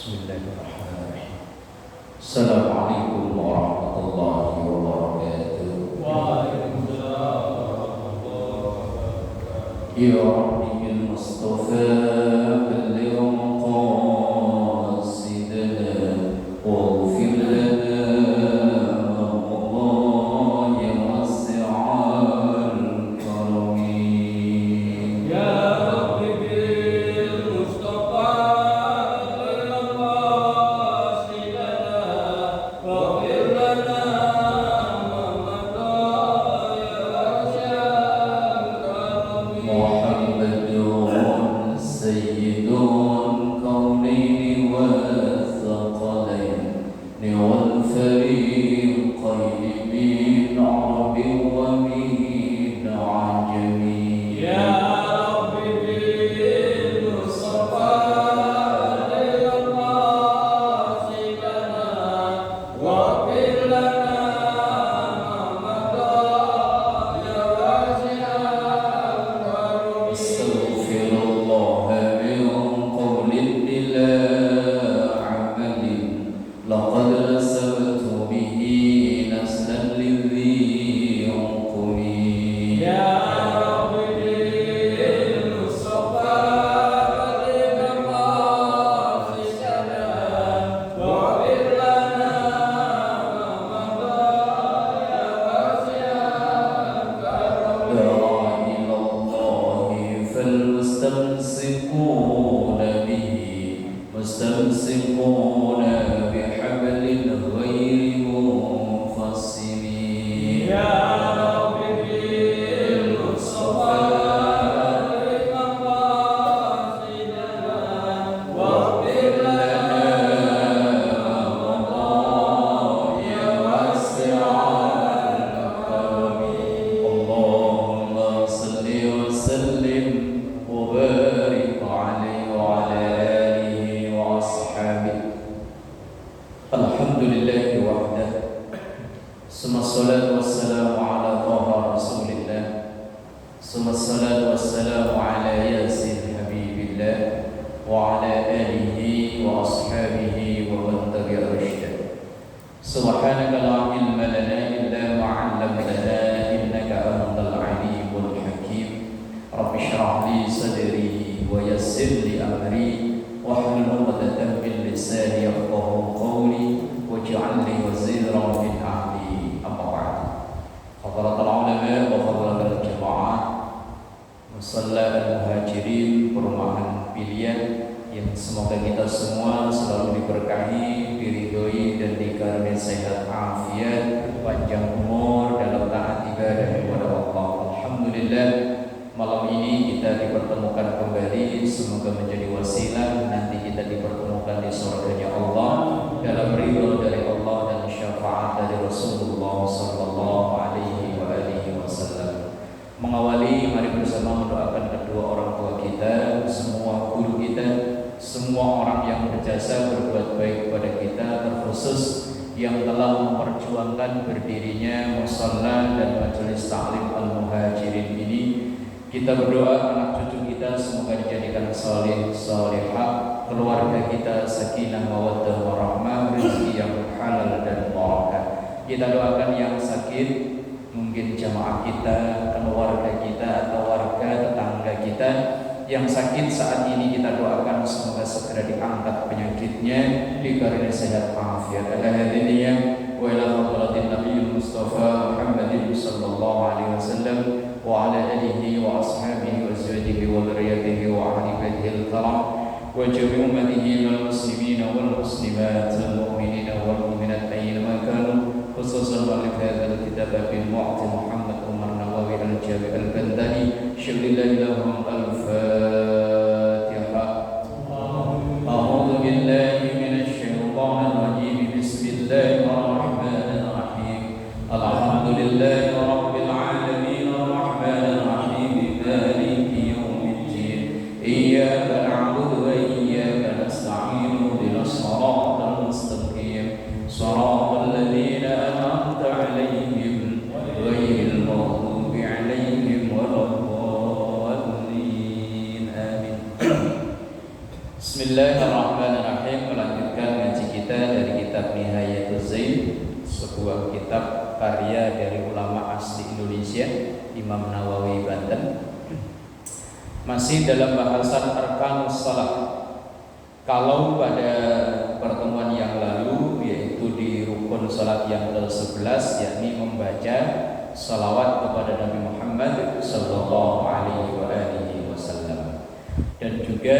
Bismillahirrahmanirrahim. Assalamualaikum warahmatullahi wabarakatuh. Waalaikumsalam warahmatullahi wabarakatuh. Ya Rabbi bil Mustafa balligh maqasidana waghfir lana Allah ya wasi'al karami. Ya Rabbi bil Mustafa balligh maqasidana waghfir lana ma madha ya wasi'al karami. محمد سيد الكونين والثقلين والفريقين من عرب ومن عجم. Ya Rabbi bil Mustafa balligh maqasidana waghfir lana ma madha ya wasi'al karami. استغفر الله من قول بلا عمل لقد نسبت به نسلا لذي عقم. Ya Rabbi bil Mustafa balligh maqasidana waghfir lana ma madha ya wasi'al karami. دعا إلى الله فالمستمسكون به مستمسكون بحبل غير منفصم. Ya Rabbi bil Mustafa balligh maqasidana waghfir lana ma madha ya wasi'al karami. اللهم صل وسلم وبارك عليه وعلى آله وأصحابه. الحمد لله وحده ثم الصلاة والسلام على طه رسول الله ثم الصلاة والسلام على ياسين حبيب الله وعلى آله وأصحابه ومن تبع رشده. سبحانك لا علم لنا إلا ما علمتنا إنك أنت العليم الحكيم. رب اشرح لي صدري ويسر لي أمري واحلل عقدة من لساني يفقهوا قولي واجعل لي وزيرا من أهلي. أما بعد، حضرات العلماء وحضرات الجماعة Musalla al-Muhajirin, perumahan pilihan yang semoga kita semua selalu diberkahi, diridhoi dan dikaruniai sehat afiat, panjang umur dalam taat ibadah kepada Allah. Alhamdulillah, malam ini kita dipertemukan kembali, semoga menjadi wasilah nanti kita dipertemukan di surganya Allah dalam ridho dari Allah dan syafaat dari Rasulullah sallallahu alaihi wasallam. Mengawali, mari bersama mendoakan kedua orang tua kita, semua guru kita, semua orang yang berjasa berbuat baik kepada kita, terkhusus yang telah memperjuangkan berdirinya musalla dan majelis ta'lim al-Muhajirin ini. Kita berdoa anak cucu kita semoga dijadikan salih salihah, keluarga kita sakinah mawaddah warahmah, rezeki yang halal dan barakah. Kita doakan yang sakit, mungkin jamaah kita, keluarga kita, atau warga tetangga kita yang sakit saat ini, kita doakan semoga segera diangkat penyakitnya, dikaruniai sehat afiat. Alhamdulillah wa ila hadratin Nabi Mustafa Muhammadin sallallahu alaihi wasallam wa ala alihi wa ashabihi wa azwajihi wa dzurriyyatihi wa ahli baitil karam wa jami' ummatihi wal muslimin wal muslimat wal mu'minina wal mu'minat ayyama kanu. خصوصا مؤلف هذا الكتاب بالمعطي محمد عمر نواوي الجابر البنداني شكر الله لهم الفاتحة. أعوذ بالله من الشيطان الرجيم بسم الله الرحمن الرحيم الحمد لله رب العالمين الرحمن الرحيم مالك يوم الدين إياك نعبد وإياك نستعين اهدنا الصراط المستقيم صراط الذين أنعمت عليهم غير المغضوب عليهم ولا الضالين. Bismillahirrahmanirrahim. Melanjutkan ngaji kita dari kitab Nihayatuz Zain, sebuah kitab karya dari ulama asli Indonesia, Imam Nawawi Banten. Masih dalam bahasan arkanus salat. Kalau pada pertemuan yang lalu, yaitu di rukun salat yang ke-11, yakni membaca salawat kepada Nabi Muhammad sallallahu alaihi wasallam. Dan juga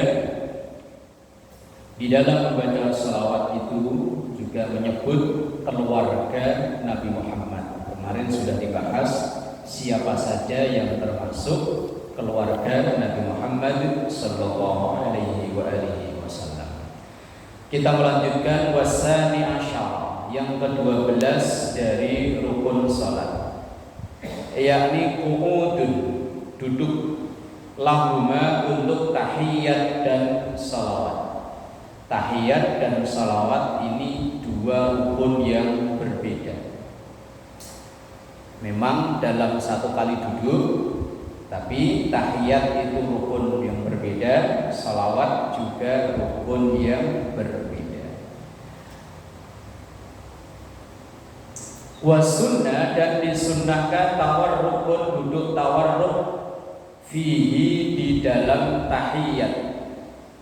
di dalam membaca salawat itu juga menyebut keluarga Nabi Muhammad. Kemarin sudah dibahas siapa saja yang termasuk keluarga Nabi Muhammad sallallahu alaihi wasallam. Kita melanjutkan wasani asyar, yang ke-12 dari rukun salat, yakni qu'udun, duduk, lahuma, untuk tahiyat dan salawat. Tahiyat dan salawat ini dua rukun yang berbeda. Memang dalam satu kali duduk, tapi tahiyat itu rukun yang berbeda, salawat juga rukun yang berbeda. Wasunnah, dan disunnahkan tawarrukun, duduk tawarruk, fihi, di dalam tahiyat.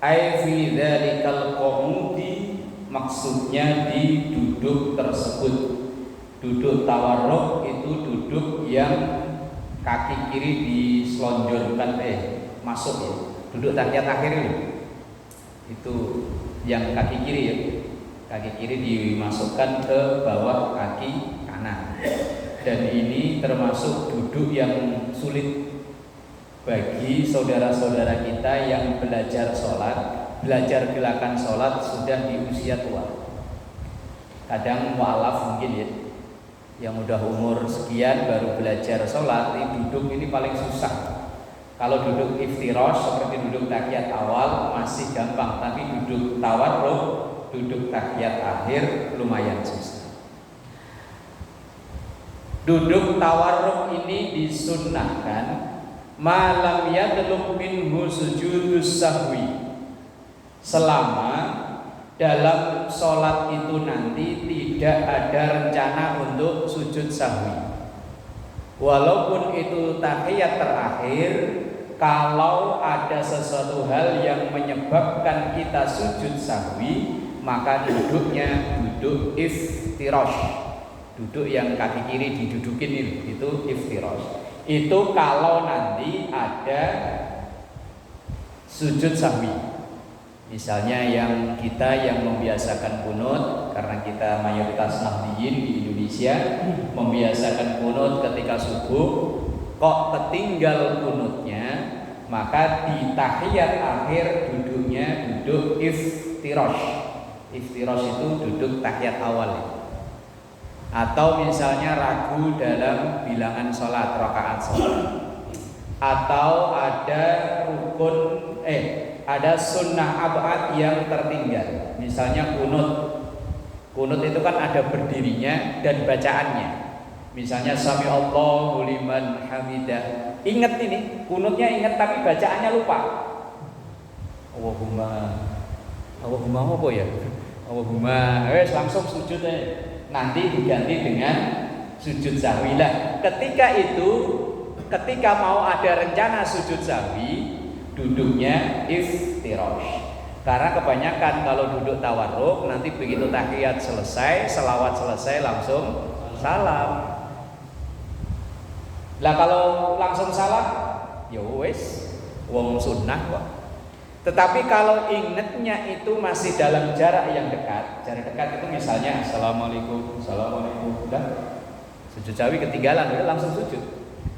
Ai fi dzalikal qumudi, maksudnya di duduk tersebut. Duduk tawarruk itu duduk yang kaki kiri diselonjorkan, masuk ya. Duduk tahiyat akhir itu yang kaki kiri ya. Kaki kiri dimasukkan ke bawah kaki kanan. Dan ini termasuk duduk yang sulit bagi saudara-saudara kita yang belajar sholat, belajar gerakan sholat sudah di usia tua. Kadang mu'alaf mungkin ya, yang udah umur sekian baru belajar sholat, duduk ini paling susah. Kalau duduk iftirash seperti duduk tahiyat awal masih gampang, tapi duduk tawarruk, duduk tahiyat akhir lumayan susah. Duduk tawarruk ini disunnahkan malam yadlub minhu sujudus sahwi, selama dalam sholat itu nanti tidak ada rencana untuk sujud sahwi. Walaupun itu tahiyat terakhir, kalau ada sesuatu hal yang menyebabkan kita sujud sahwi, maka duduknya duduk iftirash, duduk yang kaki kiri didudukin itu iftirash. Itu kalau nanti ada sujud sahwi. Misalnya yang kita yang membiasakan kunut, karena kita mayoritas nahdiyin di Indonesia membiasakan kunut ketika subuh, kok ketinggal kunutnya, maka di tahiyat akhir duduknya duduk iftirash. Iftirash itu duduk tahiyat awal. Atau misalnya ragu dalam bilangan sholat, rakaat sholat, atau ada rukun ada sunnah ab'ad yang tertinggal. Misalnya kunut. Kunut itu kan ada berdirinya dan bacaannya. Misalnya sami Allahu liman hamidah. Ingat ini, kunutnya ingat tapi bacaannya lupa. Allahumma apa ya? Allahumma, langsung sujud aja. Nanti diganti dengan sujud sahwi lah. Ketika mau ada rencana sujud sahwi, duduknya iftirash. Karena kebanyakan kalau duduk tawarruk, nanti begitu tahiyat selesai, selawat selesai, langsung salam. Lah kalau langsung salam, ya wis, wong sunnah kok. Tetapi kalau ingatnya itu masih dalam jarak yang dekat, jarak dekat itu misalnya assalamualaikum, udah sujud sahwi ketinggalan, udah langsung sujud.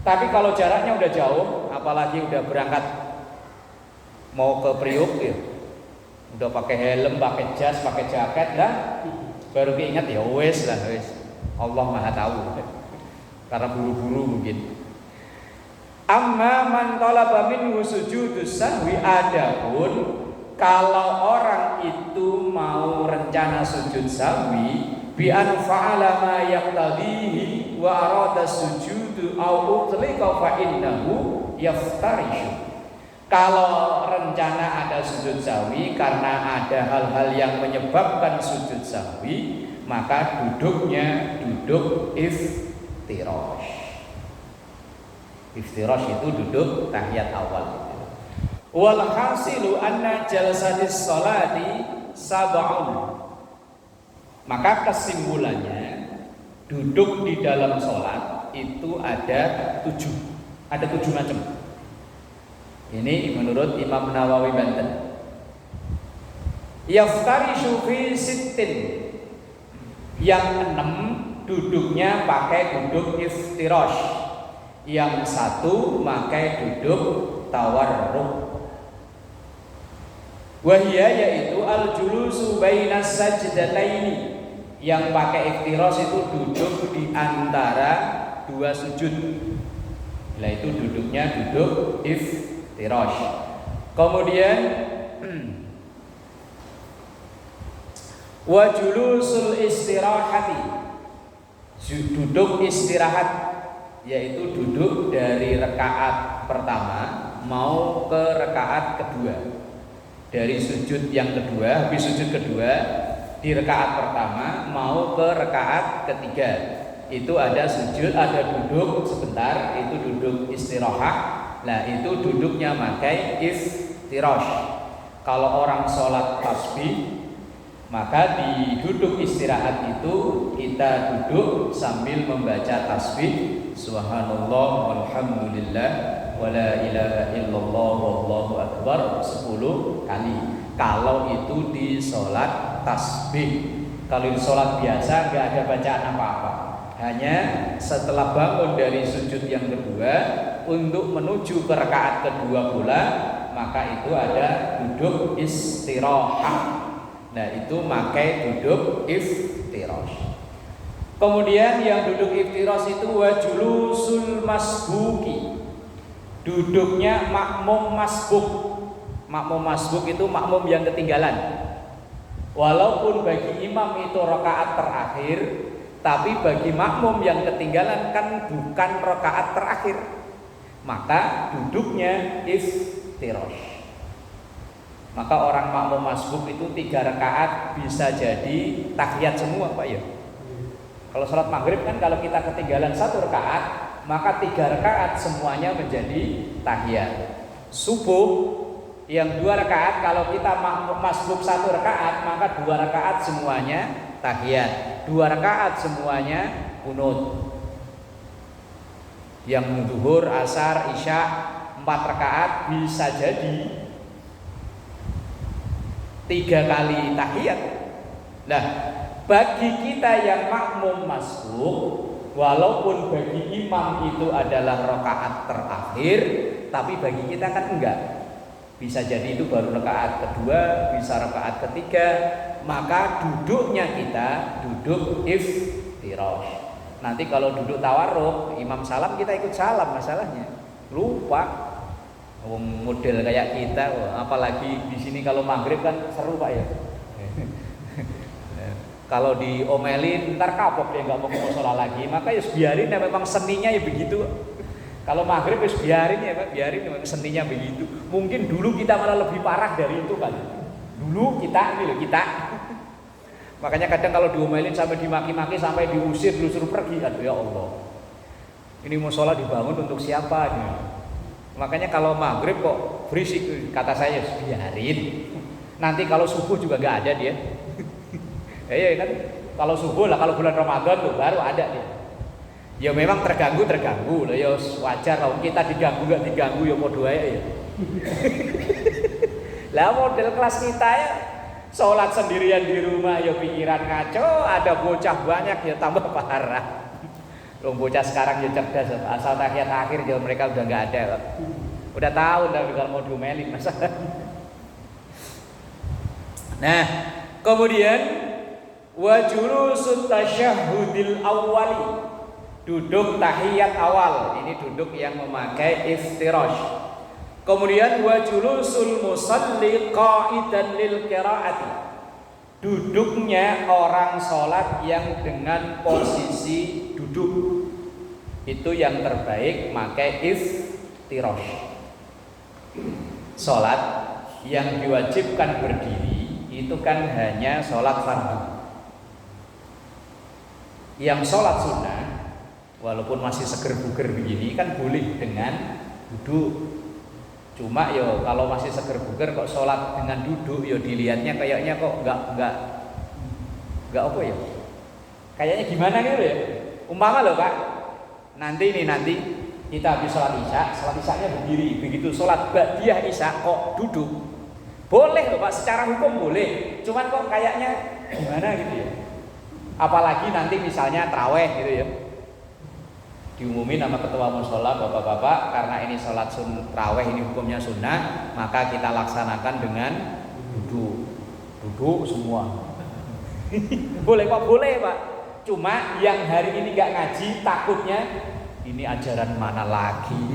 Tapi kalau jaraknya udah jauh, apalagi udah berangkat mau ke Priuk ya, udah pakai helm, pakai jas, pakai jaket, dah baru keinget ya wes lah wes. Allah Maha tahu, karena buru-buru mungkin. Amma man talaba minhu sujudus sahwi, adapun kalau orang itu mau rencana sujud sahwi bi an fa'ala ma yaqtadihi wa arada sujudu au utlika fa innahu yaftarishu. Kalau rencana ada sujud sahwi karena ada hal-hal yang menyebabkan sujud sahwi, maka duduknya duduk iftirash. Iftirash itu duduk tahiyat awal. Wal hasilu anna jalsatis sholati sab'un. Maka kesimpulannya duduk di dalam sholat itu ada 7 macam. Ini menurut Imam Nawawi Banten. Yaftarishu fi sittin. Yang 6 duduknya pakai duduk iftirash. Yang 1 pakai duduk tawarruk. Wahia yaitu al-julusu bainas sajdataini. Yang pakai iftirash itu duduk di antara 2 sujud. Nah itu duduknya duduk iftirash. Kemudian wa julusul istirahati. Duduk istirahat yaitu duduk dari rakaat pertama mau ke rakaat kedua. Dari sujud yang kedua, habis sujud kedua di rakaat pertama mau ke rakaat ketiga. Itu ada sujud, ada duduk sebentar, itu duduk istirahat. Nah, itu duduknya pakai iftirash. Kalau orang sholat tasbih, maka di duduk istirahat itu kita duduk sambil membaca tasbih subhanallah walhamdulillah wala ilaha illallah wallahu akbar 10 kali. Kalau itu di sholat tasbih. Kalau di sholat biasa nggak ada bacaan apa-apa, hanya setelah bangun dari sujud yang kedua untuk menuju ke rakaat kedua pula, maka itu ada duduk istirahat. Nah itu pakai duduk iftirash. Kemudian yang duduk iftirash itu wajulusul masbuki. Duduknya makmum masbuk. Makmum masbuk itu makmum yang ketinggalan. Walaupun bagi imam itu rakaat terakhir, tapi bagi makmum yang ketinggalan kan bukan rakaat terakhir, maka duduknya iftirash. Maka orang makmum masbuk itu 3 rakaat bisa jadi tahiyat semua Pak ya. Kalau sholat maghrib kan kalau kita ketinggalan 1 rakaat, maka 3 rakaat semuanya menjadi tahiyat. Subuh yang 2 rakaat kalau kita masbuk 1 rakaat, maka 2 rakaat semuanya tahiyat, 2 rakaat semuanya qunut. Yang zuhur, asar, isya 4 rakaat bisa jadi 3 kali tahiyat. Nah, bagi kita yang makmum masbuk, walaupun bagi imam itu adalah rakaat terakhir, tapi bagi kita kan enggak. Bisa jadi itu baru rakaat kedua, bisa rakaat ketiga, maka duduknya kita duduk iftirash. Nanti kalau duduk tawarruk, imam salam kita ikut salam, masalahnya lupa. Model kayak kita, apalagi di sini kalau maghrib kan seru Pak ya. Kalau diomelin ntar kapok dia nggak mau ke musola lagi, maka ya biarin ya, memang seninya ya begitu. Kalau maghrib ya biarin ya Pak, biarin memang seninya begitu. Mungkin dulu kita malah lebih parah dari itu kali. Dulu kita ini loh kita. Makanya kadang kalau diomelin sampai dimaki-maki sampai diusir, disuruh pergi, aduh ya Allah. Ini musola dibangun untuk siapa nih? Makanya kalau maghrib kok berisik, kata saya biarin. Nanti kalau subuh juga nggak ada dia. Ya kan, kalau subuh lah, kalau bulan Ramadan tuh baru ada dia. Ya memang terganggu lah, ya wajar kalau kita diganggu nggak diganggu ya mau doa ya. Lah model kelas kita ya, sholat sendirian di rumah ya pikiran ngaco, ada bocah banyak ya tambah parah. Bocah sekarang ya cerdas, asal tahiyat akhir ya mereka udah nggak ada. Udah tahu tapi kalau mau diomelin masa. Nah, kemudian wa julusut tasyahhudil awwali. Duduk tahiyat awal, ini duduk yang memakai iftirash. Kemudian wa julusul musalli qa'idan lil qiraati. Duduknya orang sholat yang dengan posisi duduk. Itu yang terbaik pakai iftirash. sholat yang diwajibkan berdiri itu kan hanya sholat fardu. Yang sholat sunnah walaupun masih seger buger begini kan boleh dengan duduk. Cuma yo kalau masih seger buger kok sholat dengan duduk yo dilihatnya kayaknya kok nggak apa ya? Kayaknya gimana gitu ya? Umpama loh Pak, nanti kita habis sholat isya-nya berdiri, begitu sholat ba'diyah isya kok duduk, boleh loh Pak, secara hukum boleh. Cuman kok kayaknya gimana gitu ya? Apalagi nanti misalnya taraweh gitu ya, diumumin sama ketua mushola, bapak-bapak, karena ini sholat taraweh ini hukumnya sunnah, maka kita laksanakan dengan duduk semua. Boleh Pak, boleh Pak. Cuma yang hari ini nggak ngaji takutnya ini ajaran mana lagi?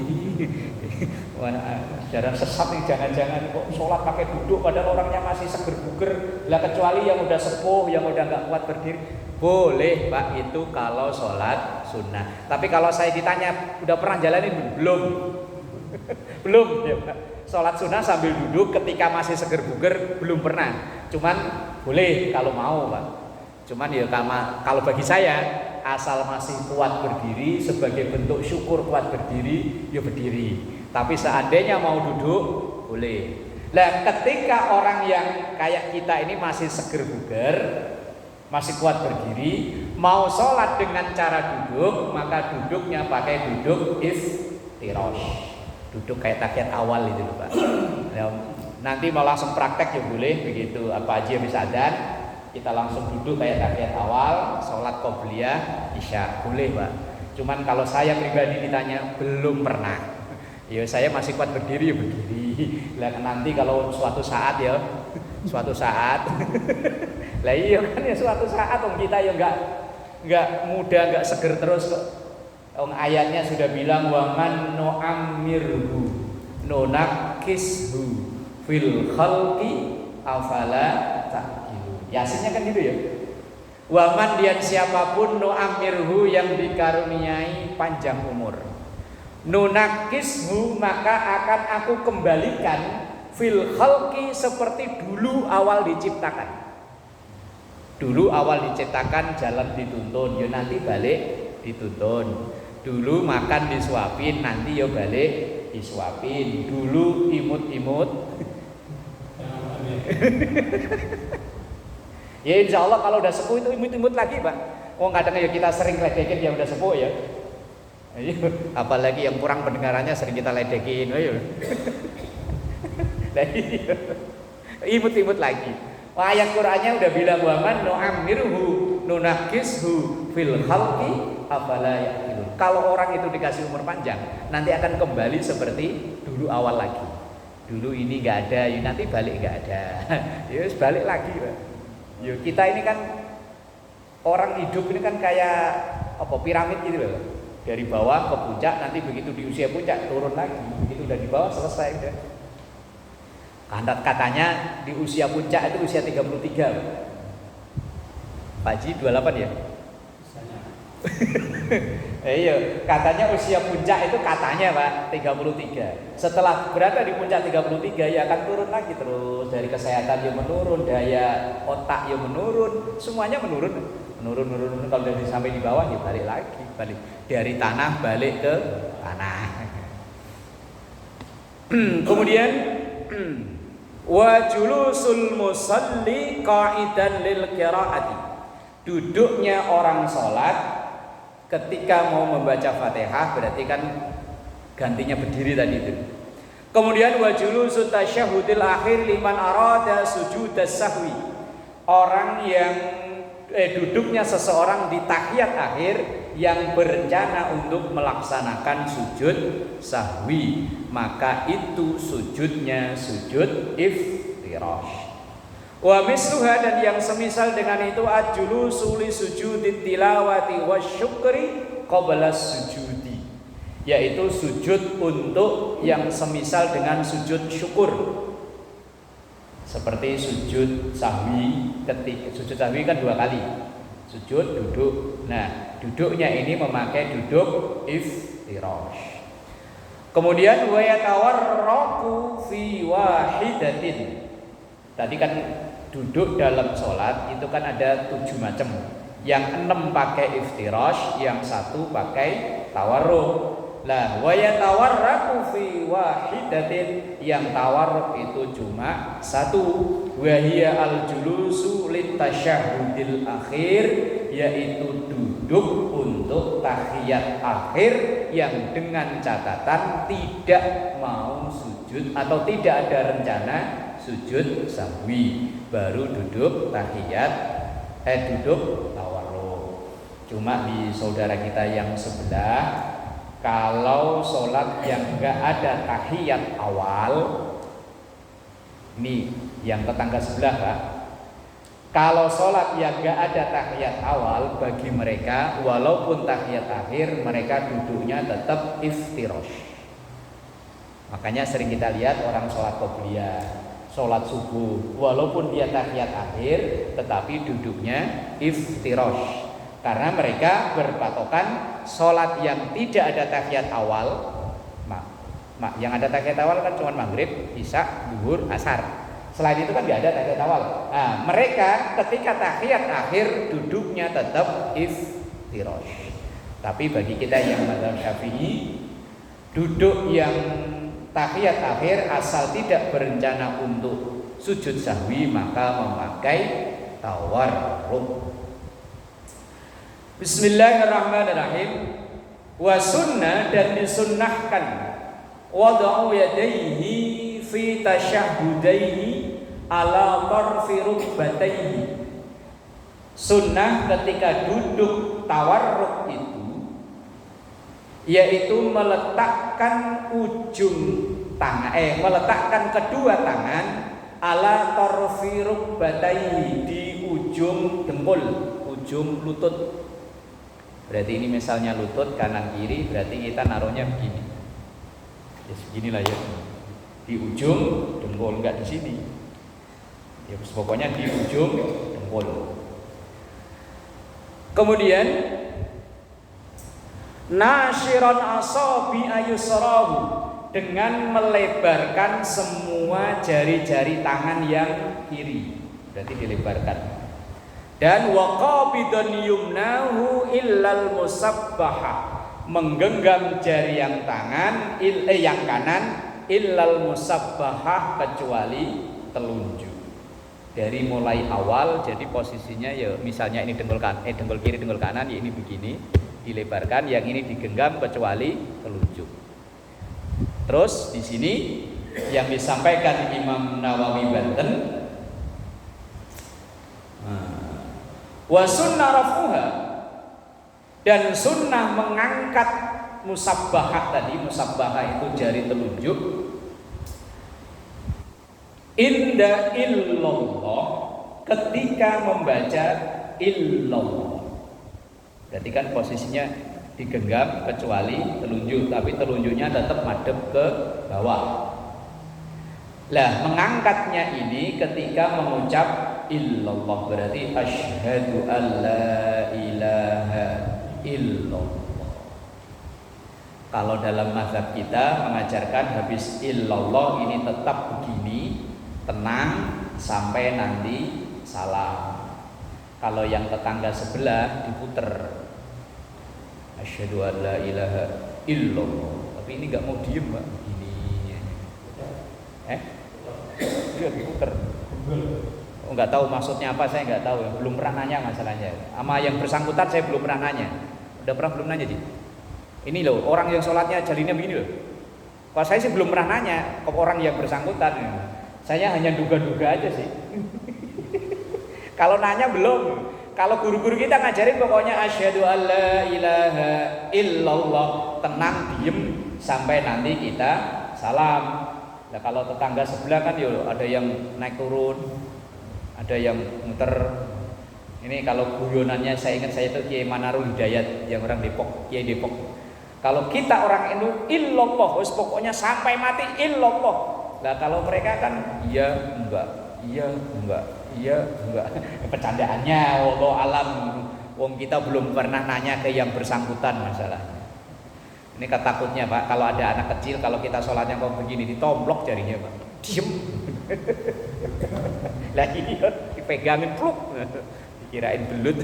Ajaran sesat nih, jangan-jangan kok sholat pakai duduk padahal orangnya masih seger buger. Lah kecuali yang udah sepuh, yang udah nggak kuat berdiri, boleh Pak itu kalau sholat sunnah. Tapi kalau saya ditanya udah pernah jalanin belum? Belum ya Pak. Sholat sunnah sambil duduk ketika masih seger buger belum pernah. Cuman boleh kalau mau Pak. Cuman ya kalau bagi saya asal masih kuat berdiri sebagai bentuk syukur kuat berdiri, ya berdiri. Tapi seandainya mau duduk, boleh. Nah, ketika orang yang kayak kita ini masih seger buger, masih kuat berdiri, mau sholat dengan cara duduk, maka duduknya pakai duduk iftirash. Duduk kayak tahiyat awal itu loh Pak. Nah, nanti mau langsung praktek ya boleh begitu. Apa aja bisa adzan, kita langsung duduk kayak tahiyat awal, sholat qobliyah, isya, boleh Pak. Cuman kalau saya pribadi ditanya belum pernah. Ya saya masih kuat berdiri ya berdiri. Lah nanti kalau suatu saat lah iya kan ya suatu saat kita ya enggak muda, enggak seger terus kok. Ayatnya sudah bilang wa man nu'ammirhu nunakishu fil khalqi afala ta'qilun. Yasinnya kan gitu ya. Wa man dian siapapun nu'ammirhu yang dikaruniai panjang umur. Nunakishu maka akan aku kembalikan fil khalqi seperti dulu awal diciptakan. Dulu awal diciptakan jalan dituntun, ya nanti balik dituntun. Dulu makan disuapin, nanti ya balik disuapin. Dulu imut-imut. Ya insya Allah kalau udah sepuh itu imut-imut lagi Pak. Kadang ya kita sering ledekin yang udah sepuh ya. Apalagi yang kurang pendengarannya sering kita ledekin, ayo. Imut-imut lagi. Ayat Qur'annya udah bilang waman nu'ammirhu nunakishu fil khalqi afala ya'qilun. Kalau orang itu dikasih umur panjang, nanti akan kembali seperti dulu awal lagi. Dulu ini nggak ada, ya nanti balik nggak ada. Ya balik lagi, Pak. Ya kita ini kan orang hidup ini kan kayak apa piramid gitu loh. Dari bawah ke puncak, nanti begitu di usia puncak turun lagi, begitu udah di bawah selesai udah. Katanya di usia puncak itu usia 33. Pak Ji 28 ya? Iya, katanya usia puncak itu katanya Pak 33. Setelah berada di puncak 33 ya akan turun lagi terus, dari kesehatan yang menurun, daya otak yang menurun, semuanya menurun. Kalau dari sampai di bawah ya balik lagi, balik dari tanah balik ke tanah. Kemudian wa julusul musalli qa'idan lil qiraati. Duduknya orang sholat ketika mau membaca Fatihah berarti kan gantinya berdiri tadi itu. Kemudian wa julusu tasyahhudil akhir liman arada sujudas sahwi. Orang yang duduknya seseorang di tahiyat akhir yang berencana untuk melaksanakan sujud sahwi, maka itu sujudnya sujud iftirash. Wa misluha, dan yang semisal dengan itu ajulusu li sujudit tilawati wasyukri qabla sujudi, yaitu sujud untuk yang semisal dengan sujud syukur. Seperti sujud sahwi, sujud sahwi kan 2 kali. Sujud, duduk. Nah, duduknya ini memakai duduk iftirash. Kemudian wa yatawarraqu fi wahidatin. Tadi kan duduk dalam sholat itu kan ada 7 macam. Yang 6 pakai iftirash, yang 1 pakai tawarruk. Lah wa yatawarraqu fi wahidatin, yang tawarruk itu cuma 1. Wa hiya al-julusu litasyahhudil akhir, yaitu duduk untuk tahiyat akhir yang dengan catatan tidak mau sujud atau tidak ada rencana sujud sahwi, baru duduk tahiyat duduk tawarruk. Cuma di saudara kita yang sebelah, kalau sholat yang enggak ada tahiyat awal, ini yang tetangga sebelah Pak, kalau sholat yang enggak ada tahiyat awal, bagi mereka walaupun tahiyat akhir, mereka duduknya tetap iftirash. Makanya sering kita lihat orang sholat qobliyah, sholat subuh, walaupun dia tahiyat akhir, tetapi duduknya iftirash. Karena mereka berpatokan sholat yang tidak ada tahiyat awal, yang ada tahiyat awal kan cuma maghrib, isya, zuhur, asar. Selain itu kan tidak ada tahiyat awal. Nah, mereka ketika tahiyat akhir duduknya tetap iftirash. Tapi bagi kita yang mazhab Syafi'i, duduk yang tahiyat akhir asal tidak berencana untuk sujud sahwi maka memakai tawarruk. Bismillahirrahmanirrahim. Wa sunnah, dan disunnahkan wada'u yadayhi fi tasyahhudaihi ala tarfi rukbataihi. Sunnah ketika duduk tawarruk itu yaitu meletakkan meletakkan kedua tangan ala tarfi rukbataihi, di ujung dengkul, ujung lutut. Berarti ini misalnya lutut kanan kiri, berarti kita naruhnya begini. Ya beginilah ya. Di ujung dengkul, enggak di sini. Ya pokoknya di ujung dengkul. Kemudian nasyiran asabi ayusrahu, dengan melebarkan semua jari-jari tangan yang kiri. Berarti dilebarkan. Dan waqabidan yumnahu illal musabbahah, menggenggam jari yang yang kanan illal musabbahah, kecuali telunjuk. Dari mulai awal, jadi posisinya ya misalnya ini dengkul kiri, dengkul kanan, ya ini begini dilebarkan, yang ini digenggam kecuali telunjuk. Terus di sini yang disampaikan Imam Nawawi Banten, wa sunnah rafuha, dan sunnah mengangkat musabbahah tadi. Musabbahah itu jari telunjuk. Inda illallah, ketika membaca illallah. Berarti kan posisinya digenggam kecuali telunjuk, tapi telunjuknya tetap madhep ke bawah. Lah, mengangkatnya ini ketika mengucap illallah, berarti asyhadu alla ilaha illallah. Kalau dalam mazhab kita mengajarkan habis illallah ini tetap begini, tenang sampai nanti salam. Kalau yang tetangga sebelah diputer, asyhadu alla ilaha illallah, tapi ini nggak mau diem Mbak, begini. Dia diputer. Oh, nggak tahu maksudnya apa, saya nggak tahu, belum pernah nanya masalahnya. Sama yang bersangkutan saya belum pernah nanya. Udah pernah belum nanya sih? Ini loh, orang yang sholatnya jalinnya begini loh. Kalau saya sih belum pernah nanya ke orang yang bersangkutan. Saya hanya duga-duga aja sih. Kalau nanya belum. Kalau guru-guru kita ngajarin pokoknya asyhadu alla ilaha illallah, tenang diem sampai nanti kita salam. Nah, kalau tetangga sebelah kan yo ada yang naik turun, ada yang muter. Ini kalau guyonannya saya ingat, saya itu Kiai Manarul Hidayat yang orang Depok, Kiai Depok. Kalau kita orang itu illallah, pokoknya sampai mati illallah. Nah, kalau mereka kan iya enggak, iya enggak, iya enggak. Bercandaannya wallahu alam. Wong kita belum pernah nanya ke yang bersangkutan masalahnya. Ini ketakutnya Pak, kalau ada anak kecil, kalau kita sholatnya kok begini, ditomplok jarinya Pak, diem. Lagi dipegangin pluk, dikirain belut.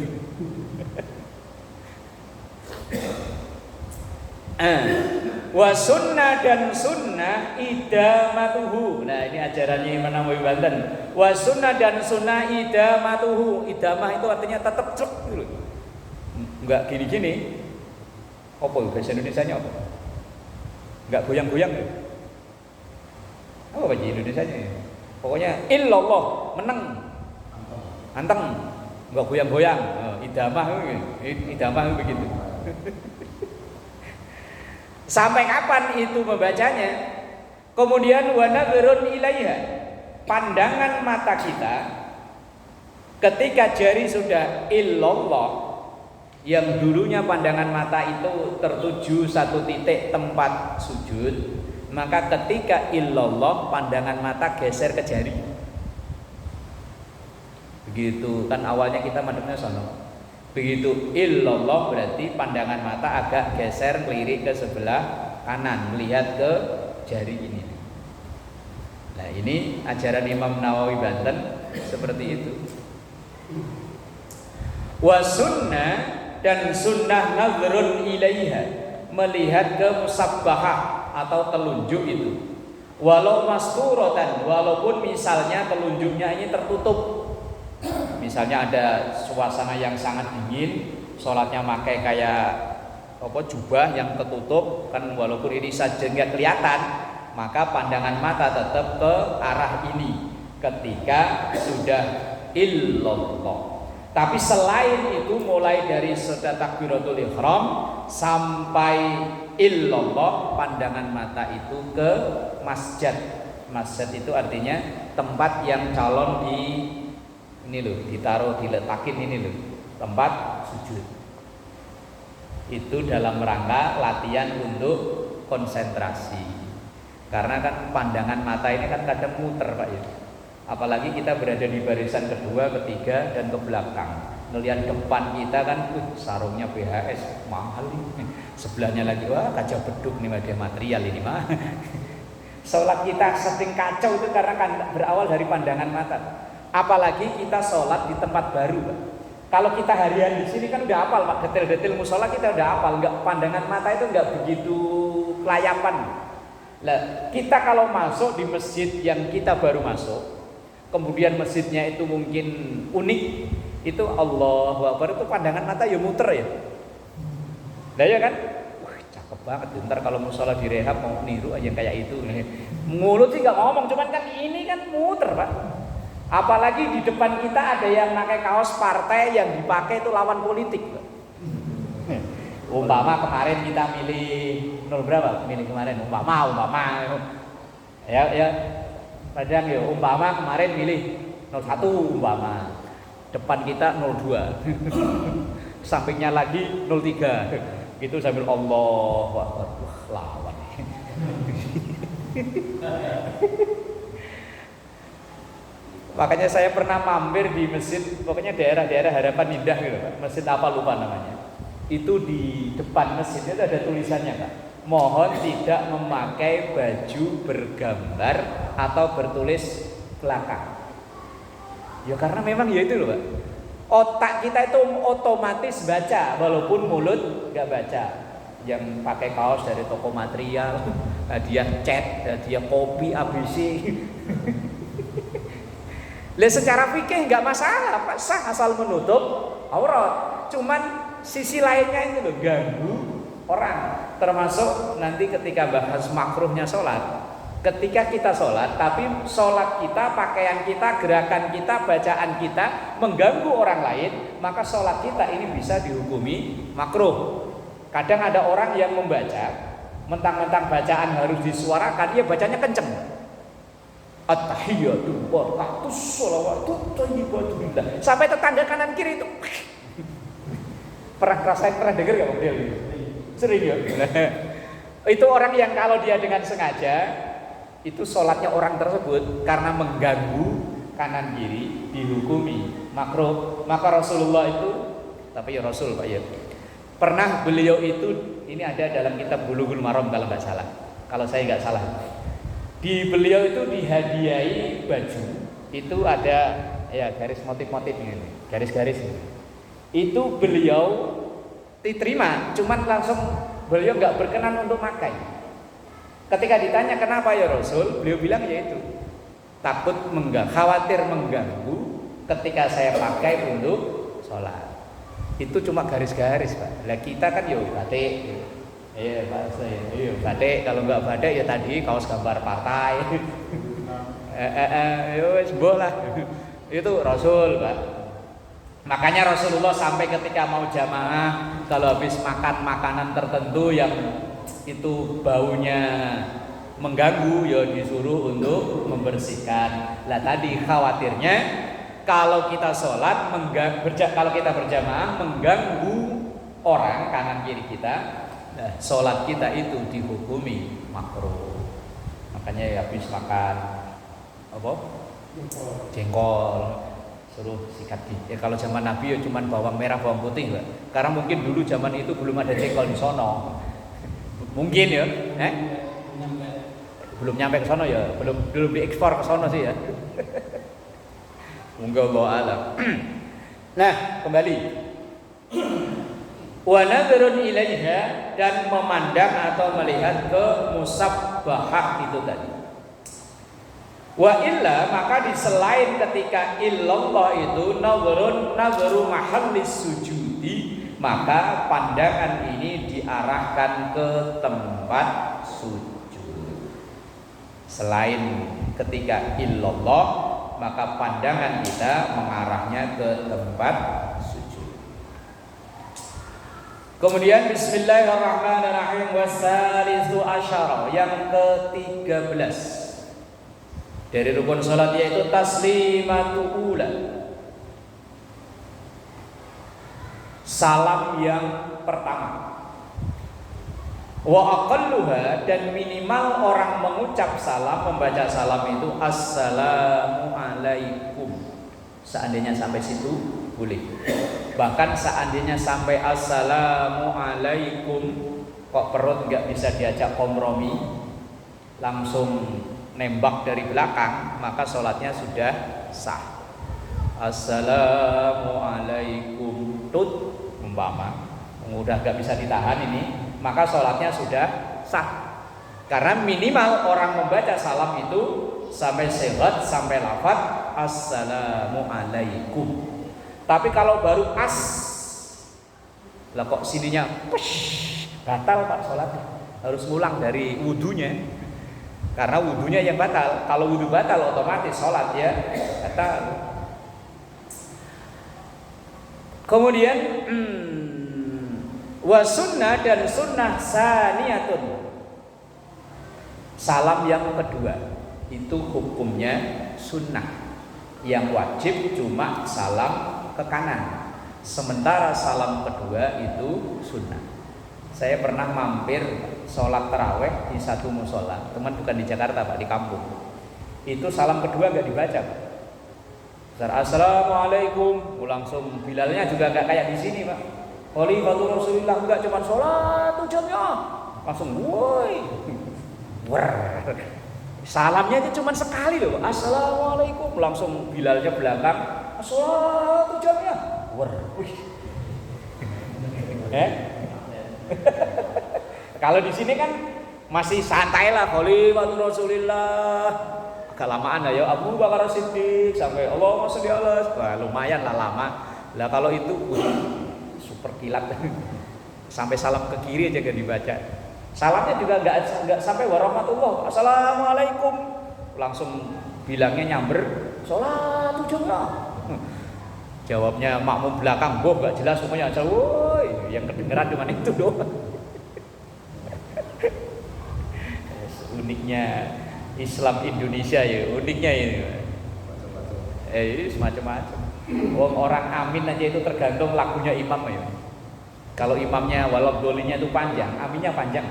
Wa sunnah dan sunnah idamatuhu. Nah ini ajarannya Imam Nawawi Banten. Wa sunnah dan sunnah idamatuhu. Idamah itu artinya tetap cek gitu. Enggak gini-gini. Apa bahasa Indonesianya apa? Enggak goyang-goyang ya? Apa bahasa Indonesianya? Pokoknya illallah, menang. Anteng. Enggak goyang-goyang. Idamah begitu. Sampai kapan itu membacanya? Kemudian wa nadhrun ilaiha, pandangan mata kita ketika jari sudah illallah, yang dulunya pandangan mata itu tertuju satu titik tempat sujud, maka ketika illallah pandangan mata geser ke jari. Begitu kan awalnya kita madepnya sono. Begitu illallah berarti pandangan mata agak geser melirik ke sebelah kanan, melihat ke jari ini. Nah ini ajaran Imam Nawawi Banten seperti itu. Wa sunnah dan sunnah nadhrun ilaiha, melihat ke musabbahah atau telunjuk itu. Walau masturatan, walaupun misalnya telunjuknya ini tertutup. Misalnya ada suasana yang sangat dingin, sholatnya pakai kayak apa jubah yang tertutup kan, walaupun ini saja nggak kelihatan, maka pandangan mata tetap ke arah ini ketika sudah illallah. Tapi selain itu mulai dari setelah takbiratul ihram sampai illallah, pandangan mata itu ke masjid. Masjid itu artinya tempat yang calon di ini loh, ditaruh, diletakin ini loh, tempat sujud. Itu dalam rangka latihan untuk konsentrasi. Karena kan pandangan mata ini kan kadang muter Pak ya. Apalagi kita berada di barisan kedua, ketiga, dan ke belakang. Ngelihat depan kita kan, sarungnya BHS mahal nih. Sebelahnya lagi, wah kaca beduk nih, ada material ini mah. Sholat kita sering kacau itu karena kan berawal dari pandangan mata. Apalagi kita sholat di tempat baru, Pak. Kalau kita harian di sini kan udah hafal Pak, detail-detail musola kita udah hafal, nggak, pandangan mata itu nggak begitu kelayapan. Lah, kita kalau masuk di masjid yang kita baru masuk, kemudian masjidnya itu mungkin unik, itu Allahu Akbar, itu pandangan mata ya muter ya. Nah ya kan, wah cakep banget. Ntar kalau musola direhab mau niru aja kayak itu, mulut sih nggak ngomong, cuman kan ini kan muter Pak. Apalagi di depan kita ada yang pakai kaos partai yang dipakai itu lawan politik. Umpama kemarin kita milih 0 berapa? Milih kemarin umpama ya padahal ya umpama kemarin milih 01 umpama. Depan kita 02. Sampingnya lagi 03. Gitu sambil Allah lawan. Makanya saya pernah mampir di masjid, pokoknya daerah-daerah Harapan Indah gitu Pak. Masjid apa lupa namanya. Itu di depan masjid itu ada tulisannya Pak. Mohon tidak memakai baju bergambar atau bertulis belakang. Ya karena memang ya itu loh Pak. Otak kita itu otomatis baca walaupun mulut nggak baca. Yang pakai kaos dari toko material, hadiah cat, hadiah kopi ABC. Lah secara fikih nggak masalah, Pak, sah asal menutup aurat. Cuman sisi lainnya itu loh, ganggu orang. Termasuk nanti ketika bahas makruhnya sholat. Ketika kita sholat, tapi sholat kita, pakaian kita, gerakan kita, bacaan kita mengganggu orang lain, maka sholat kita ini bisa dihukumi makruh. Kadang ada orang yang membaca, mentang-mentang bacaan harus disuarakan, dia bacanya kenceng. At-tahiyyatu wa sholawatu thayyibatu lillah. Sampai tetangga kanan kiri itu pernah dengar enggak model ini? Sering ya. Itu orang yang kalau dia dengan sengaja itu sholatnya orang tersebut karena mengganggu kanan kiri dihukumi makruh. Maka Rasulullah itu, tapi ya Rasul Pak ya, Pernah beliau itu, ini ada dalam kitab Bulughul Maram kalau nggak salah. Kalau saya nggak salah. Di beliau itu dihadiahi baju. Itu ada ya garis motif-motif ini, garis-garis ini. Itu beliau diterima, cuman langsung beliau nggak berkenan untuk pakai. Ketika ditanya kenapa ya Rasul, beliau bilang ya itu takut khawatir mengganggu ketika saya pakai untuk sholat. Itu cuma garis-garis Pak. Lah kita kan yo batik. Iya Pak saya. Iya batik, kalau nggak batik ya tadi kaos gambar partai. Yo wis mbuh lah. Itu Rasul Pak. Makanya Rasulullah sampai ketika mau jamaah kalau habis makan makanan tertentu yang itu baunya mengganggu ya disuruh untuk membersihkan. Lah tadi khawatirnya kalau kita sholat, kalau kita berjamaah mengganggu orang kanan kiri kita, nah, sholat kita itu dihukumi makruh. Makanya ya habis makan apa? Jengkol, suruh sikat gigi. Ya, kalau zaman Nabi ya cuman bawang merah, bawang putih, Pak. Karena mungkin dulu zaman itu belum ada jengkol di sono. Mungkin ya, belum nyampe ke sono ya, belum diekspor ke sono sih ya. Mungkin Allah alam. Nah, kembali. Wa nadhrun ilaiha, dan memandang atau melihat ke musabbahah itu tadi. Wa illa, maka di selain ketika illallah itu nadhru mahallis sujudi, maka pandangan ini diarahkan ke tempat sujud. Selain ketika illallah, maka pandangan kita mengarahnya ke tempat sujud. Kemudian bismillahirrahmanirrahim, wasalisu asyara, yang ke-13 dari rukun salat yaitu taslimatul ula, salam yang pertama. Wa aqalluha, dan minimal orang mengucap salam, membaca salam itu assalamu alaikum. Seandainya sampai situ boleh. Bahkan seandainya sampai assalamu alaikum kok perut nggak bisa diajak kompromi, langsung nembak dari belakang, maka sholatnya sudah sah. Assalamu alaikum tut umpama udah nggak bisa ditahan ini, maka sholatnya sudah sah. Karena minimal orang membaca salam itu sampai sehat, sampai lafaz assalamu alaikum. Tapi kalau baru lah kok sininya batal Pak sholatnya, harus ngulang dari wudunya. Karena wudunya yang batal. Kalau wudu batal otomatis sholat ya batal. Kemudian wa sunnah, dan sunnah saniyatun, salam yang kedua itu hukumnya sunnah. Yang wajib cuma salam ke kanan, sementara salam kedua itu sunnah. Saya pernah mampir sholat taraweh di satu musola, teman bukan di Jakarta Pak, di kampung. Itu salam kedua nggak dibaca Pak. Assalamualaikum, langsung bilalnya juga nggak kayak di sini Pak. Khalifatul Rasulillah enggak cuma sholat jamnya, langsung woi, salamnya itu cuma sekali loh. Assalamualaikum, langsung bilalnya belakang, sholat jamnya, Kalau di sini kan masih santai lah, Khalifatul Rasulillah, agak lamaan lah ya, Abu Bakar Siddiq sampai Allahumma sholli ala, lumayan lah lama. Lah kalau itu super kilat sampai salam ke kiri aja gak dibaca. Salamnya juga nggak sampai warahmatullah, assalamualaikum, langsung bilangnya nyamber sholat jamnya. Jawabnya makmum belakang, boh nggak jelas semuanya, woi, yang kedengeran cuma itu doang. Uniknya Islam Indonesia ya, uniknya ini. Semacam-macam. Orang amin aja itu tergantung lagunya imam ya. Kalau imamnya walabdolinya itu panjang, aminnya panjang.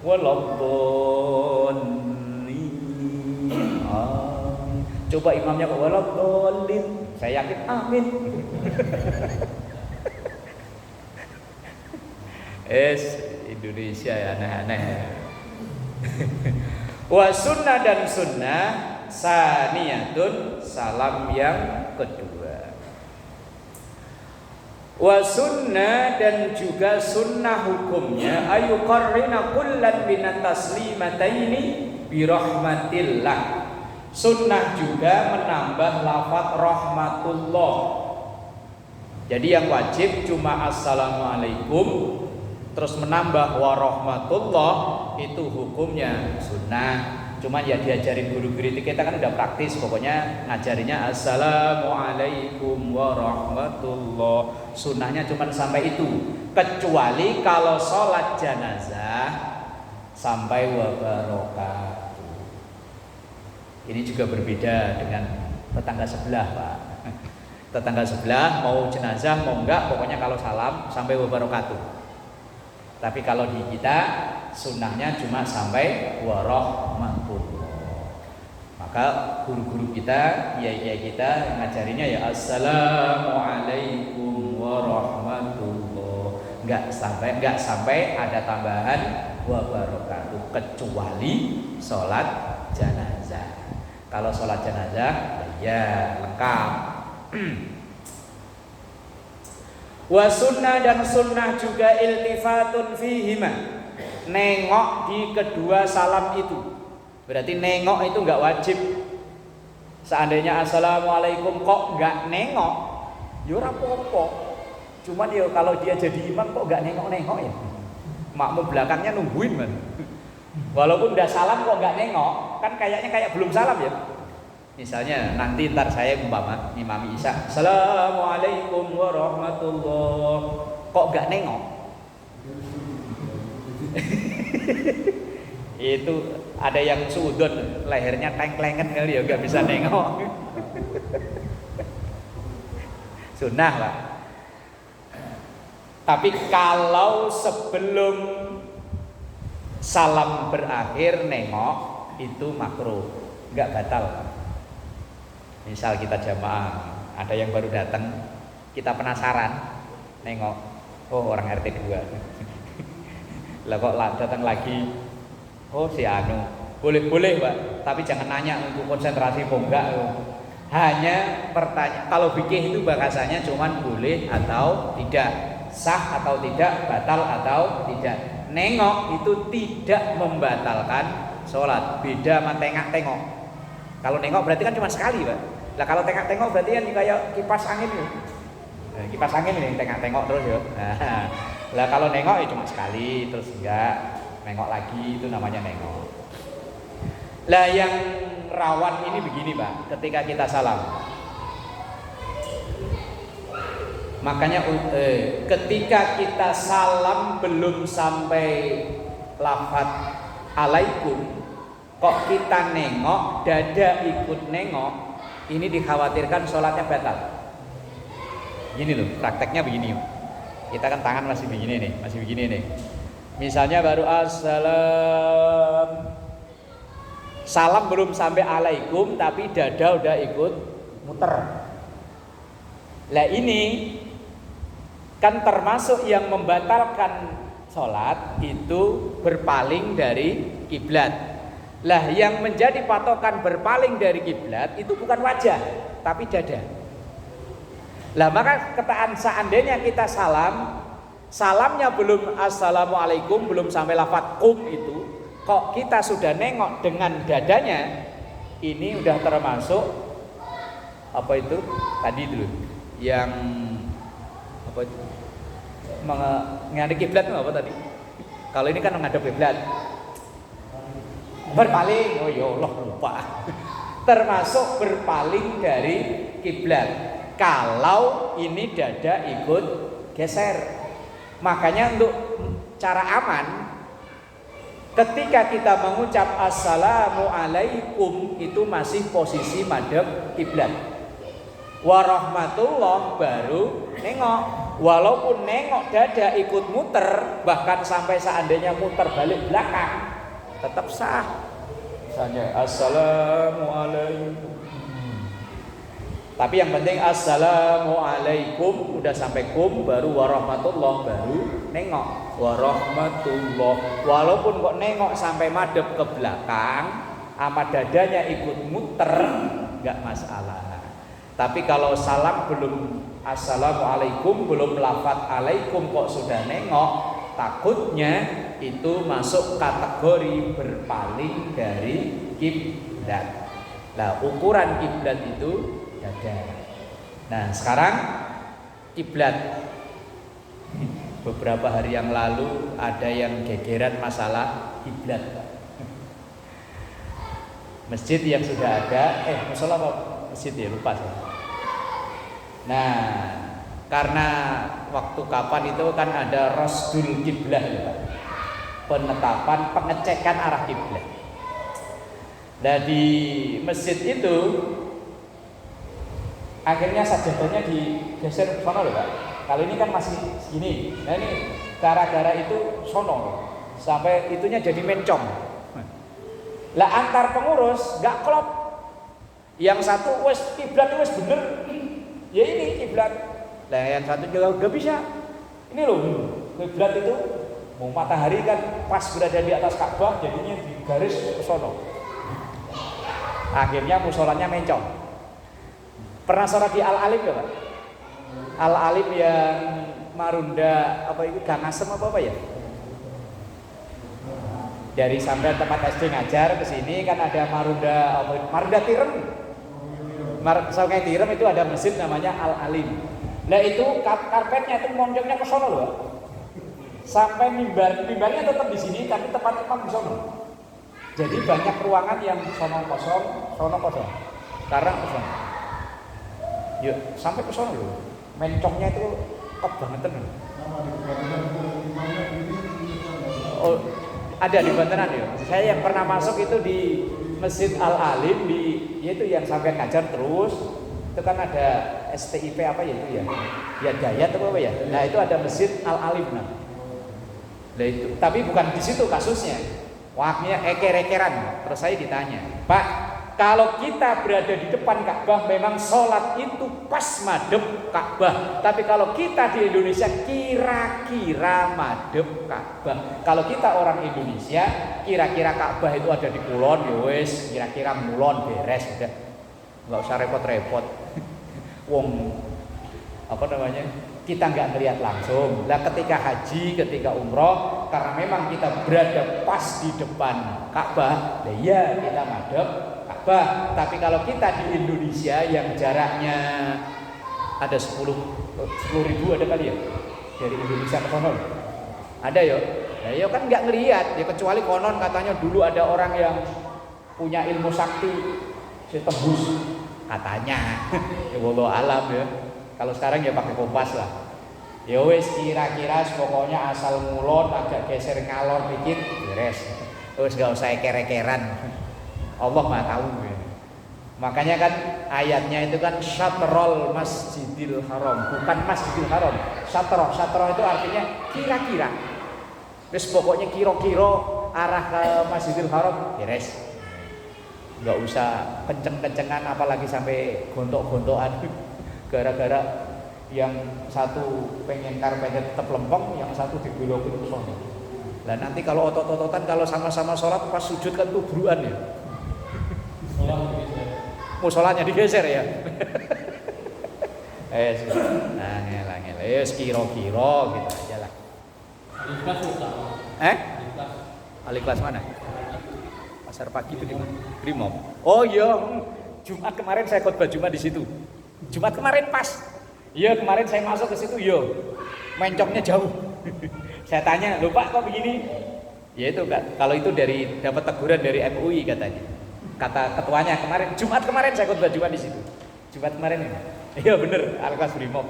Walabdolin. Coba imamnya kok walabdolin, saya yakin amin. Indonesia ya aneh-aneh. Wa sunnah dan sunnah saniyatun, salam yang kedua. Wa sunnah dan juga sunnah hukumnya ayuqarrina kullan minat taslimataini birahmatillah. Sunnah juga menambah lafaz rahmatullah. Jadi yang wajib cuma assalamualaikum, terus menambah warahmatullah itu hukumnya sunnah. Cuma ya diajarin guru-guru kita kan udah praktis, pokoknya ngajarinya assalamualaikum warahmatullah. Sunnahnya cuma sampai itu, kecuali kalau sholat janazah sampai wabarakatuh. Ini juga berbeda dengan tetangga sebelah, Pak. Tetangga sebelah mau jenazah mau enggak, pokoknya kalau salam sampai wabarakatuh. Tapi kalau di kita sunnahnya cuma sampai warahmatullah. Maka guru-guru kita, kiai-kiai kita ngajarinya ya assalamualaikum warahmatullah. Enggak sampai ada tambahan wabarakatuh, kecuali sholat jenazah. Kalau sholat jenazah ya lengkap. Wa sunnah dan sunnah juga iltifatun fihima, nengok di kedua salam itu. Berarti nengok itu enggak wajib. Seandainya assalamualaikum kok enggak nengok, ya ora apa-apa. Cuman ya kalau dia jadi imam kok enggak nengok-nengok ya. Makmum belakangnya nungguin man. Walaupun udah salam kok enggak nengok, kan kayaknya kayak belum salam ya. Misalnya nanti ntar saya umpama imam Isya, assalamualaikum warahmatullah, kok enggak nengok? Itu ada yang sudut, lehernya tengklengen kali ya, enggak bisa nengok. Sunnah Pak. Tapi kalau sebelum salam berakhir nengok itu makruh, enggak batal. Misal kita jamaah, ada yang baru datang, kita penasaran, nengok, oh orang RT 2. Lah kok datang lagi, oh si Anu, boleh Pak, tapi jangan nanya untuk konsentrasi apa enggak. Hanya bertanya, kalau fikih itu bahasanya cuman boleh atau tidak, sah atau tidak, batal atau tidak. Nengok itu tidak membatalkan sholat, beda sama tengok-tengok. Kalau nengok berarti kan cuma sekali Pak. Lah kalau tengok-tengok berarti kan kayak kipas angin ya. Nah, kipas angin yang tengok-tengok terus ya. Nah, lah kalau nengok ya cuma sekali, terus enggak nengok lagi, itu namanya nengok. Lah yang rawan ini begini Pak, ketika kita salam. Makanya ketika kita salam belum sampai lafaz alaikum, kok kita nengok, dada ikut nengok, ini dikhawatirkan sholatnya batal. Gini loh, prakteknya begini. Kita kan tangan masih begini nih. Misalnya baru salam belum sampai alaikum, tapi dada udah ikut muter. Lah ini kan termasuk yang membatalkan sholat itu berpaling dari kiblat. Lah yang menjadi patokan berpaling dari kiblat itu bukan wajah, tapi dada. Lah maka ketaan seandainya kita salamnya belum assalamualaikum, belum sampai lafaz kum itu, kok kita sudah nengok dengan dadanya, ini udah termasuk apa itu? Tadi dulu yang apa itu? Menghadap kiblat itu apa tadi? Kalau ini kan menghadap kiblat. Berpaling, oh ya Allah lupa. Termasuk berpaling dari kiblat. Kalau ini dada ikut geser. Makanya untuk cara aman, ketika kita mengucap assalamualaikum itu masih posisi madhab kiblat. Warahmatullah baru nengok. Walaupun nengok dada ikut muter, bahkan sampai seandainya muter balik belakang, tetap sah. Misalnya assalamualaikum. Tapi yang penting assalamualaikum udah sampai kum baru warahmatullah baru nengok warahmatullah. Walaupun kok nengok sampai madep ke belakang, sama dadanya ikut muter nggak masalah. Tapi kalau salam belum assalamualaikum belum lafaz alaikum kok sudah nengok, takutnya itu masuk kategori berpaling dari kiblat. Nah, ukuran kiblat itu dada. Nah, sekarang kiblat. Beberapa hari yang lalu ada yang gegeran masalah kiblat. Masjid yang sudah ada, musola apa masjid ya lupa saya. Nah, karena waktu kapan itu kan ada rasdul kiblah ya Pak. Penetapan pengecekan arah kiblat. Nah, di masjid itu akhirnya sajadahnya digeser sono loh Pak. Kali ini kan masih segini. Nah ini gara-gara itu sono sampai itunya jadi mencong. Lah antar pengurus gak klop. Yang satu wes kiblat wes bener. Ya ini kiblat. Lah yang satu juga gak bisa. Ini loh kiblat itu mau matahari kan pas berada di atas Ka'bah jadinya di garis ke sono. Akhirnya musolanya mencong. Pernah sholat di Al-Alim ya Pak? Al-Alim yang Marunda apa itu Gang Asem apa ya? Dari sampai tempat SD ngajar ke sini kan ada Marunda Tirem. Sungai Tirem itu ada masjid namanya Al-Alim. Nah itu karpetnya itu monjongnya ke sono loh. Sampai mimbarnya tetap di sini tapi tempat-tempat di sono. Jadi banyak ruangan yang sono kosong. Karena kosong. Yuk, sampai ke sono loh. Mencongnya itu kebangetan. Oh, ada di Bantenan ya. Saya yang pernah masuk itu di Masjid Al-Alim yaitu yang sampai ngajar terus. Itu kan ada STIP apa ya itu ya? Ya Dayat apa ya? Nah, itu ada Masjid Al-Alim nah. Nah itu, tapi bukan di situ kasusnya. Waktunya eker-ekeran. Terus saya ditanya, "Pak, kalau kita berada di depan Ka'bah memang sholat itu pas madep Ka'bah. Tapi kalau kita di Indonesia kira-kira madep Ka'bah. Kalau kita orang Indonesia kira-kira Ka'bah itu ada di kulon, ya wis kira-kira mulon beres udah. Enggak usah repot-repot. Wong apa namanya? Kita nggak melihat langsung. Lah ketika haji, ketika umroh, karena memang kita berada pas di depan Ka'bah, lah ya kita madep Ka'bah. Tapi kalau kita di Indonesia yang jaraknya ada 10.000 ada kali ya dari Indonesia ke sono. Ada ya. Nah, ya kan nggak ngelihat ya kecuali konon katanya dulu ada orang yang punya ilmu sakti tembus katanya. Ya wallahu alam ya. Kalau sekarang ya pakai kompas lah. Ya wes kira-kira pokoknya asal ngulon agak geser ngalor dikit beres. Terus nggak usah eker-ekeran. Allah Maha tahu ya. Makanya kan ayatnya itu kan syatrol Masjidil Haram, bukan Masjidil Haram. Syatroh itu artinya kira-kira. Terus pokoknya kira-kira arah ke Masjidil Haram beres. Nggak usah kenceng-kencengan apalagi sampai gontok-gontokan. Gara-gara yang satu pengen karpetnya tetap lempeng, yang satu dibelokin ke sono. Lah nanti kalau otot-ototan kalau sama-sama sholat pas sujud kan tubruan ya. Musolanya digeser ya. Kira-kira gitu aja lah. Aliklas susah. Aliklas mana? Pasar pagi itu di mana? Brimob. Oh iya, Jumat kemarin saya khotbah Jumat di situ. Jumat kemarin pas. Iya kemarin saya masuk ke situ, yo mencongnya jauh. Saya tanya, "Loh Pak kok begini?" Ya itu kan, kalau itu dari dapat teguran dari MUI katanya. Kata ketuanya Jumat kemarin saya khotbah Jumat di situ. Jumat kemarin ini. Iya bener, Alkas Brimob.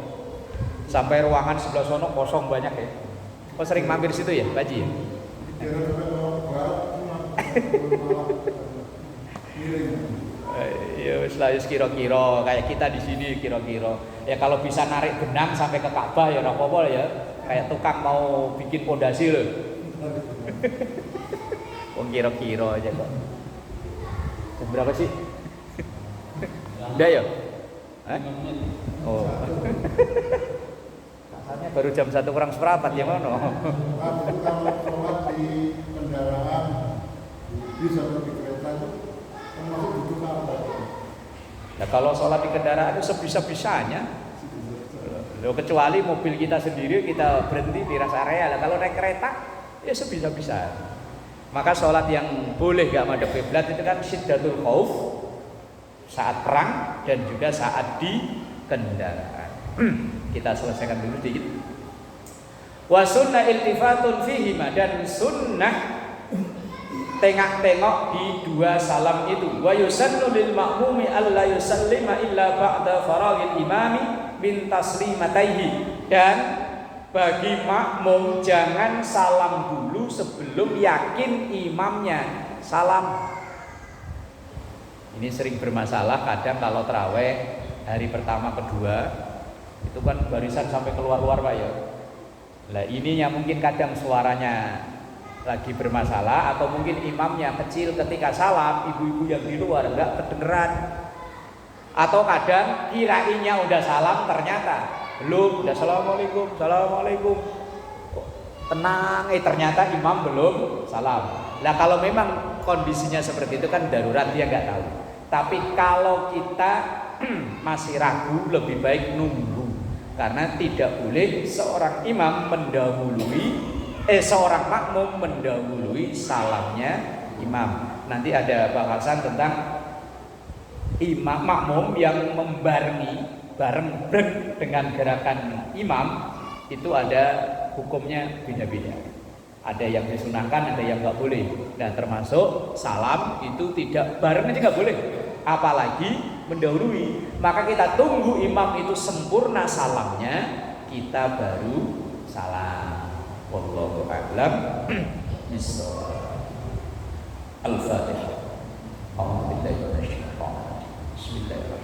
Sampai ruangan sebelah sono kosong banyak ya. Kok sering mampir situ ya, Pak Haji ya? Ya wis lah kira-kira kayak kita di sini kira-kira. Ya kalau bisa narik benang sampai ke Ka'bah ya ora apa-apa ya. Kayak tukang mau bikin pondasi loh. Wong kira-kira aja kok. Berapa sih? Udah ya? Eh? 5 menit. Oh. Katanya baru jam 1 kurang seperempat ya mana? Kalau sholat di kendaraan bisa di kereta itu termasuk duduk apa? Nah, kalau sholat di kendaraan itu sebisa-bisanya. Loh, kecuali mobil kita sendiri kita berhenti di rest area. Lah, kalau naik kereta ya sebisa-bisa. Maka sholat yang boleh gak madhep kiblat itu kan syiddatul khauf saat perang dan juga saat di kendaraan. Kita selesaikan dulu dikit. Wa sunnah iltifatun fihima, dan sunnah tengok-tengok di dua salam itu. Wa yusannu lil ma'mumi alla yusallima illa ba'da faraghil imami min taslimataihi, dan bagi makmum jangan salam dulu sebelum yakin imamnya salam. Ini sering bermasalah kadang kalau tarawih hari pertama kedua itu kan barisan sampai keluar-luar Pak ya. Lah ininya mungkin kadang suaranya lagi bermasalah atau mungkin imamnya kecil ketika salam, ibu-ibu yang di luar enggak kedengeran. Atau kadang kirainnya udah salam ternyata belum, udah assalamualaikum, assalamualaikum. Tenang, ternyata imam belum salam. Nah kalau memang kondisinya seperti itu kan darurat, dia nggak tahu. Tapi kalau kita masih ragu, lebih baik nunggu, karena tidak boleh seorang imam seorang makmum mendahului salamnya imam. Nanti ada bahasan tentang imam makmum yang membarengi bareng dengan gerakan imam itu ada hukumnya beda-beda. Ada yang disunahkan, ada yang nggak boleh. Dan termasuk salam itu tidak bareng aja nggak boleh, apalagi mendahului. Maka kita tunggu imam itu sempurna salamnya, kita baru salam. Wallahu a'lam bishawab. Al-Fatihah. Bismillahirrahmanirrahim.